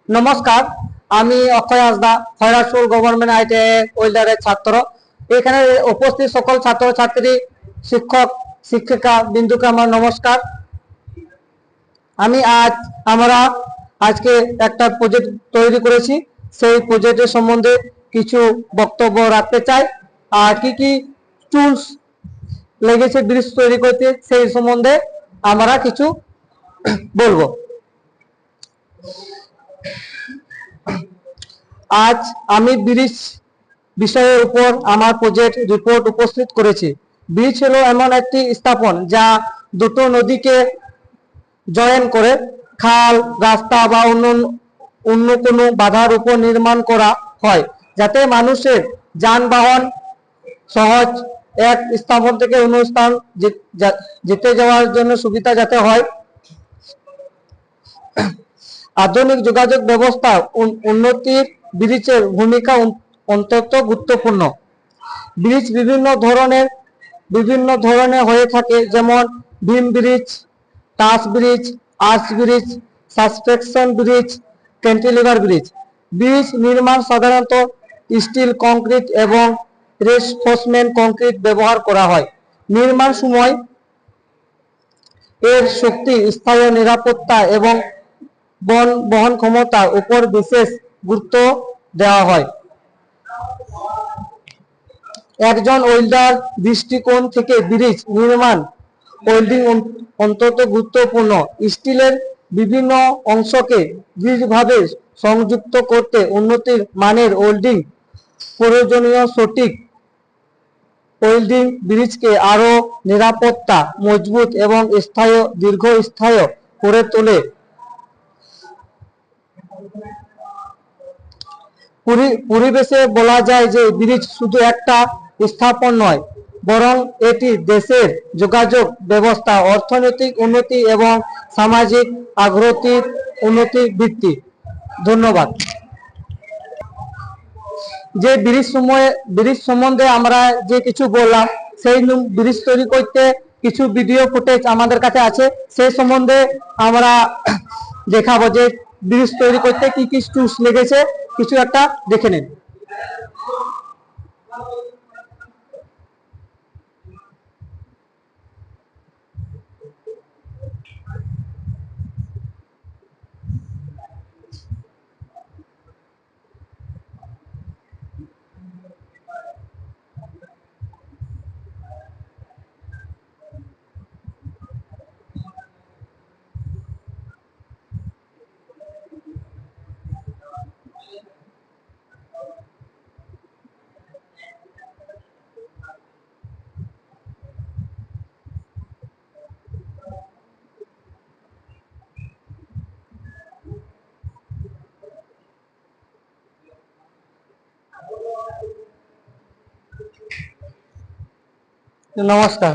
নমস্কার, আমি অক্ষয় Hasda, খয়রাসুল government ITI ওয়েলদারের ছাত্র। এখানে উপস্থিত সকল ছাত্র ছাত্রী, শিক্ষক শিক্ষিকা বিন্দুকে আমার নমস্কার। আমরা আজকে একটা প্রজেক্ট তৈরি করেছি, সেই প্রজেক্টের সম্বন্ধে কিছু বক্তব্য রাখতে চাই। আর কি কি টুলস লেগেছে ব্রিজ তৈরি করতে সেই সম্বন্ধে আমরা কিছু বলবো। আজ আমি ব্রিজ বিষয়ের উপর আমার প্রজেক্ট রিপোর্ট উপস্থিত করেছি। ব্রিজ হলো এমন একটি স্থাপন যা দুটো নদীকে জয়েন করে খাল, রাস্তা বা অন্য কোনো বাধার উপর নির্মাণ করা হয়, যাতে মানুষের যানবাহন সহজ এক স্থাপন থেকে অন্য স্থান যেতে যাওয়ার জন্য সুবিধা যাতে হয়। আধুনিক যোগাযোগ ব্যবস্থা উন্নতির ব্রিজের ভূমিকা অত্যন্ত গুরুত্বপূর্ণ। ব্রিজ বিভিন্ন ধরনের হয়ে থাকে, যেমন বিম ব্রিজ, টাচ bridge, arch bridge, suspension bridge, cantilever bridge. Bridge নির্মাণ সাধারণত স্টিল, কংক্রিট এবং রেনফোর্সমেন্ট কংক্রিট ব্যবহার করা হয়। নির্মাণ সময় এর শক্তি, স্থায়ী নিরাপত্তা এবং বহন ক্ষমতার উপর বিশেষ গুরুত্ব দেওয়া হয়। একজন ওয়েল্ডার দৃষ্টিকোণ থেকে ব্রিজ নির্মাণ ওয়েল্ডিং অত্যন্ত গুরুত্বপূর্ণ। স্টিলের বিভিন্ন অংশকে দৃঢ়ভাবে সংযুক্ত করতে উন্নতির মানের ওয়েল্ডিং প্রয়োজনীয়। সঠিক ওয়েল্ডিং ব্রিজকে আরো নিরাপত্তা, মজবুত এবং দীর্ঘস্থায়ী করে তোলে। পরিবেশে বলা যায় যে ব্রিজ শুধু একটা স্থাপন নয়, বরং এটি দেশের যোগাযোগ ব্যবস্থা, অর্থনৈতিক উন্নতি এবং সামাজিক অগ্রগতির উন্নতির ভিত্তি। ধন্যবাদ। যে ব্রিজ সম্বন্ধে আমরা যে কিছু বললাম, সেই ব্রিজ তৈরি করতে কিছু ভিডিও ফুটেজ আমাদের কাছে আছে, সেই সম্বন্ধে আমরা দেখাবো যে ব্রিজ তৈরি করতে কি কি টুলস লেগেছে, কিছু একটা দেখে নিন। নমস্কার।